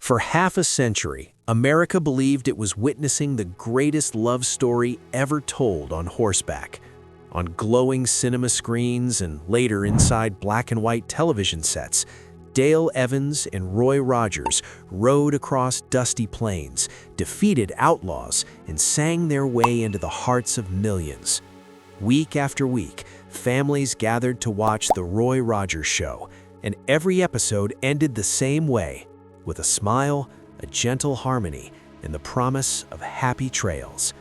For half a century, America believed it was witnessing the greatest love story ever told on horseback. On glowing cinema screens and later inside black and white television sets, Dale Evans and Roy Rogers rode across dusty plains, defeated outlaws, and sang their way into the hearts of millions. Week after week, families gathered to watch The Roy Rogers Show, and every episode ended the same way, with a smile, a gentle harmony, and the promise of happy trails.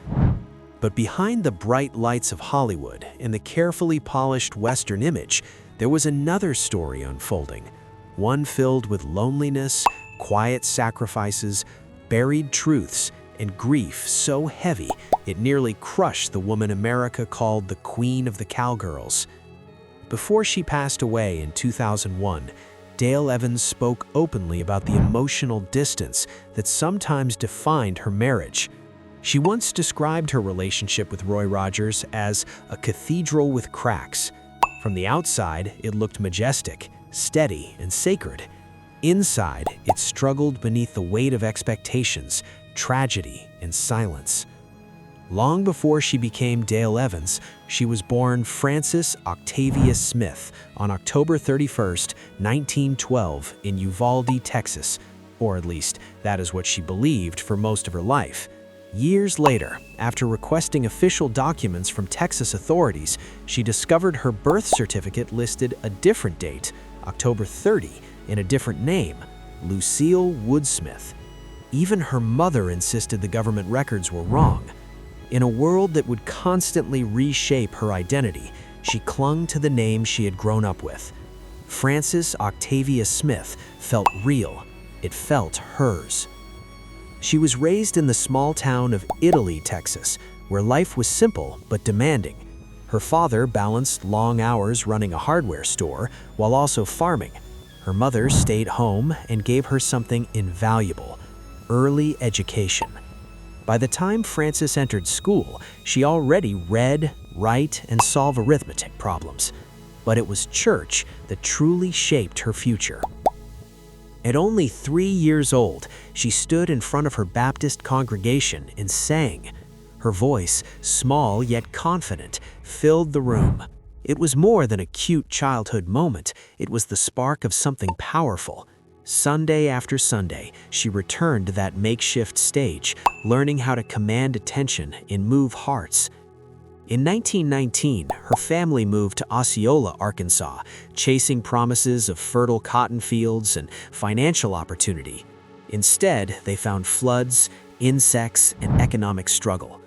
But behind the bright lights of Hollywood and the carefully polished Western image, there was another story unfolding, one filled with loneliness, quiet sacrifices, buried truths, and grief so heavy it nearly crushed the woman America called the Queen of the Cowgirls. Before she passed away in 2001, Dale Evans spoke openly about the emotional distance that sometimes defined her marriage. She once described her relationship with Roy Rogers as a cathedral with cracks. From the outside, it looked majestic, steady, and sacred. Inside, it struggled beneath the weight of expectations, tragedy, and silence. Long before she became Dale Evans, she was born Frances Octavia Smith on October 31, 1912, in Uvalde, Texas, or at least that is what she believed for most of her life. Years later, after requesting official documents from Texas authorities, she discovered her birth certificate listed a different date, October 30, in a different name, Lucille Woodsmith. Even her mother insisted the government records were wrong. In a world that would constantly reshape her identity, she clung to the name she had grown up with. Frances Octavia Smith felt real. It felt hers. She was raised in the small town of Italy, Texas, where life was simple but demanding. Her father balanced long hours running a hardware store while also farming. Her mother stayed home and gave her something invaluable: early education. By the time Frances entered school, she already read, write, and solve arithmetic problems. But it was church that truly shaped her future. At only 3 years old, she stood in front of her Baptist congregation and sang. Her voice, small yet confident, filled the room. It was more than a cute childhood moment. It was the spark of something powerful. Sunday after Sunday, she returned to that makeshift stage, learning how to command attention and move hearts. In 1919, her family moved to Osceola, Arkansas, chasing promises of fertile cotton fields and financial opportunity. Instead, they found floods, insects, and economic struggle.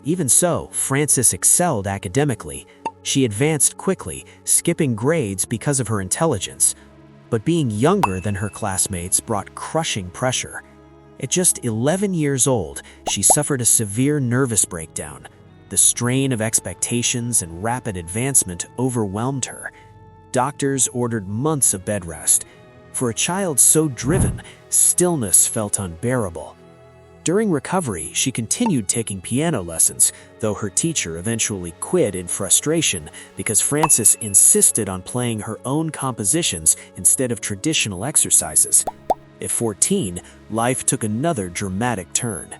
Even so, Frances excelled academically. She advanced quickly, skipping grades because of her intelligence. But being younger than her classmates brought crushing pressure. At just 11 years old, she suffered a severe nervous breakdown. The strain of expectations and rapid advancement overwhelmed her. Doctors ordered months of bed rest. For a child so driven, stillness felt unbearable. During recovery, she continued taking piano lessons, though her teacher eventually quit in frustration because Frances insisted on playing her own compositions instead of traditional exercises. At 14, life took another dramatic turn.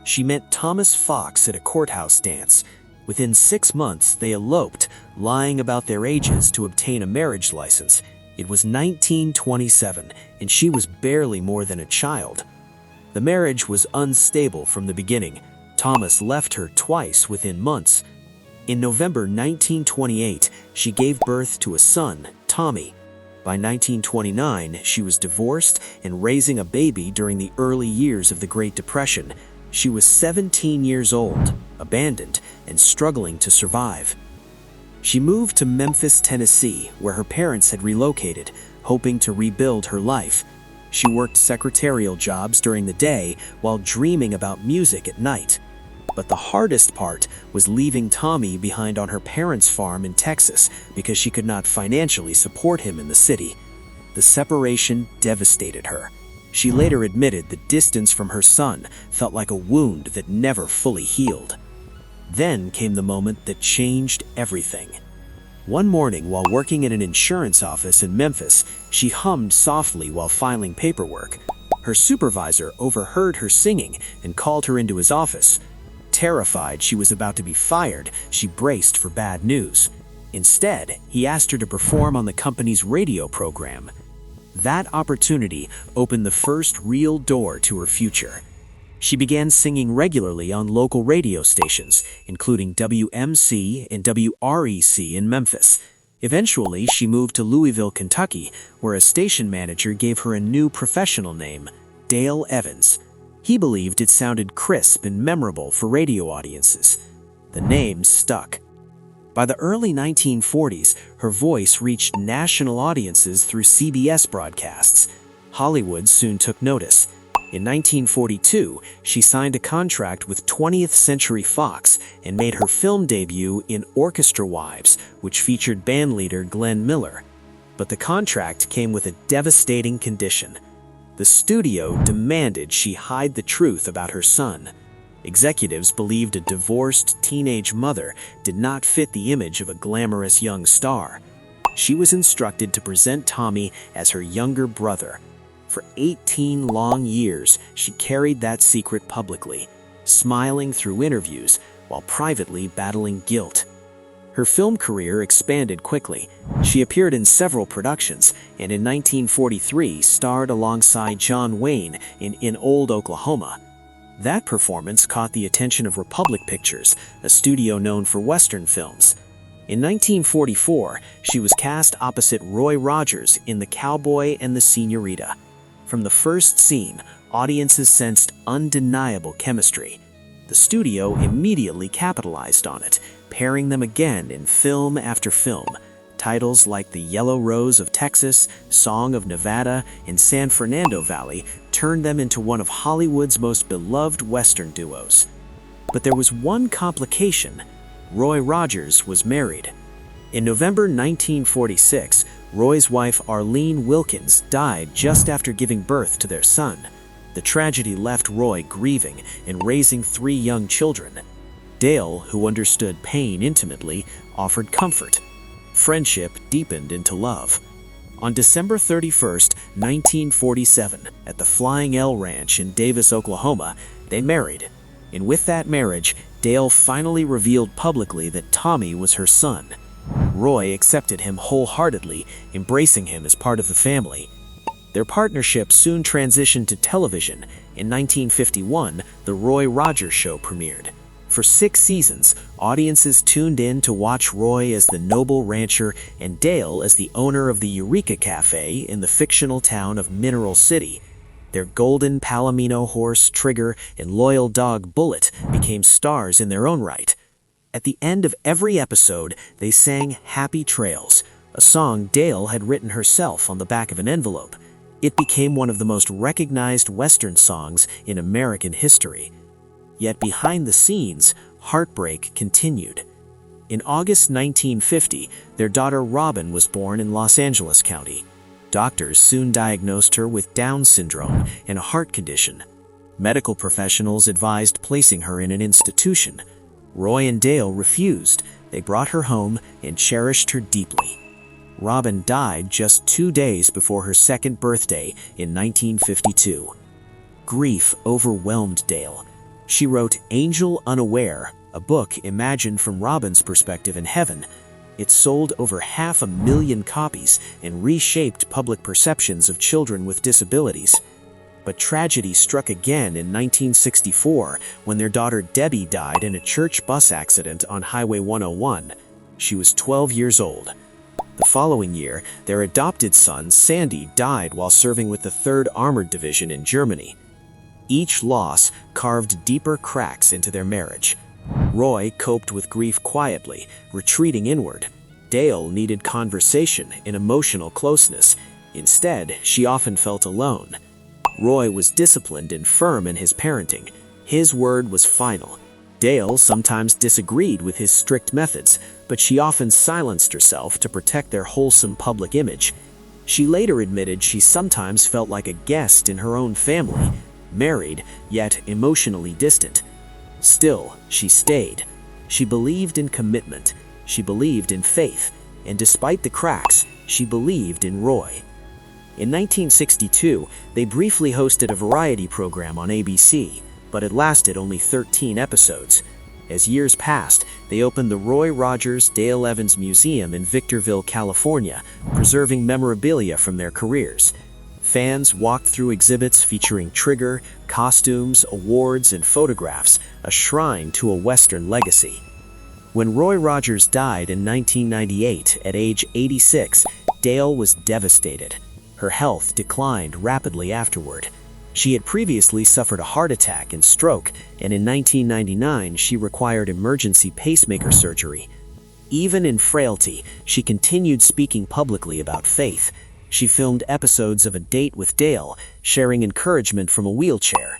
She met Thomas Fox at a courthouse dance. Within 6 months, they eloped, lying about their ages to obtain a marriage license. It was 1927, and she was barely more than a child. The marriage was unstable from the beginning. Thomas left her twice within months. In November 1928, she gave birth to a son, Tommy. By 1929, she was divorced and raising a baby during the early years of the Great Depression. She was 17 years old, abandoned, and struggling to survive. She moved to Memphis, Tennessee, where her parents had relocated, hoping to rebuild her life. She worked secretarial jobs during the day while dreaming about music at night. But the hardest part was leaving Tommy behind on her parents' farm in Texas because she could not financially support him in the city. The separation devastated her. She later admitted the distance from her son felt like a wound that never fully healed. Then came the moment that changed everything. One morning, while working at an insurance office in Memphis, she hummed softly while filing paperwork. Her supervisor overheard her singing and called her into his office. Terrified she was about to be fired, she braced for bad news. Instead, he asked her to perform on the company's radio program. That opportunity opened the first real door to her future. She began singing regularly on local radio stations, including WMC and WREC in Memphis. Eventually, she moved to Louisville, Kentucky, where a station manager gave her a new professional name, Dale Evans. He believed it sounded crisp and memorable for radio audiences. The name stuck. By the early 1940s, her voice reached national audiences through CBS broadcasts. Hollywood soon took notice. In 1942, she signed a contract with 20th Century Fox and made her film debut in Orchestra Wives, which featured bandleader Glenn Miller. But the contract came with a devastating condition. The studio demanded she hide the truth about her son. Executives believed a divorced teenage mother did not fit the image of a glamorous young star. She was instructed to present Tommy as her younger brother. For 18 long years, she carried that secret publicly, smiling through interviews while privately battling guilt. Her film career expanded quickly. She appeared in several productions, and in 1943 starred alongside John Wayne in Old Oklahoma. That performance caught the attention of Republic Pictures, a studio known for Western films. In 1944, she was cast opposite Roy Rogers in The Cowboy and the Senorita. From the first scene, audiences sensed undeniable chemistry. The studio immediately capitalized on it, pairing them again in film after film. Titles like The Yellow Rose of Texas, Song of Nevada, and San Fernando Valley turned them into one of Hollywood's most beloved Western duos. But there was one complication. Roy Rogers was married. In November 1946, Roy's wife Arlene Wilkins died just after giving birth to their son. The tragedy left Roy grieving and raising 3 young children. Dale, who understood pain intimately, offered comfort. Friendship deepened into love. On December 31, 1947, at the Flying L Ranch in Davis, Oklahoma, they married. And with that marriage, Dale finally revealed publicly that Tommy was her son. Roy accepted him wholeheartedly, embracing him as part of the family. Their partnership soon transitioned to television. In 1951, The Roy Rogers Show premiered. For 6 seasons, audiences tuned in to watch Roy as the noble rancher and Dale as the owner of the Eureka Cafe in the fictional town of Mineral City. Their golden Palomino horse, Trigger, and loyal dog, Bullet, became stars in their own right. At the end of every episode, they sang Happy Trails, a song Dale had written herself on the back of an envelope. It became one of the most recognized Western songs in American history. Yet behind the scenes, heartbreak continued. In August 1950, their daughter Robin was born in Los Angeles County. Doctors soon diagnosed her with Down syndrome and a heart condition. Medical professionals advised placing her in an institution. Roy and Dale refused. They brought her home and cherished her deeply. Robin died just 2 days before her 2nd birthday in 1952. Grief overwhelmed Dale. She wrote Angel Unaware, a book imagined from Robin's perspective in heaven. It sold over 500,000 copies and reshaped public perceptions of children with disabilities. But tragedy struck again in 1964 when their daughter Debbie died in a church bus accident on Highway 101. She was 12 years old. The following year, their adopted son Sandy died while serving with the 3rd Armored Division in Germany. Each loss carved deeper cracks into their marriage. Roy coped with grief quietly, retreating inward. Dale needed conversation and emotional closeness. Instead, she often felt alone. Roy was disciplined and firm in his parenting. His word was final. Dale sometimes disagreed with his strict methods, but she often silenced herself to protect their wholesome public image. She later admitted she sometimes felt like a guest in her own family, married, yet emotionally distant. Still, she stayed. She believed in commitment. She believed in faith. And despite the cracks, she believed in Roy. In 1962, they briefly hosted a variety program on ABC, but it lasted only 13 episodes. As years passed, they opened the Roy Rogers Dale Evans Museum in Victorville, California, preserving memorabilia from their careers. Fans walked through exhibits featuring Trigger, costumes, awards, and photographs, a shrine to a Western legacy. When Roy Rogers died in 1998 at age 86, Dale was devastated. Her health declined rapidly afterward. She had previously suffered a heart attack and stroke, and in 1999 she required emergency pacemaker surgery. Even in frailty, she continued speaking publicly about faith. She filmed episodes of A Date with Dale, sharing encouragement from a wheelchair.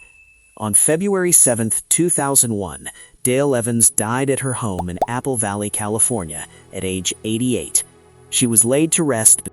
On February 7, 2001, Dale Evans died at her home in Apple Valley, California, at age 88. She was laid to rest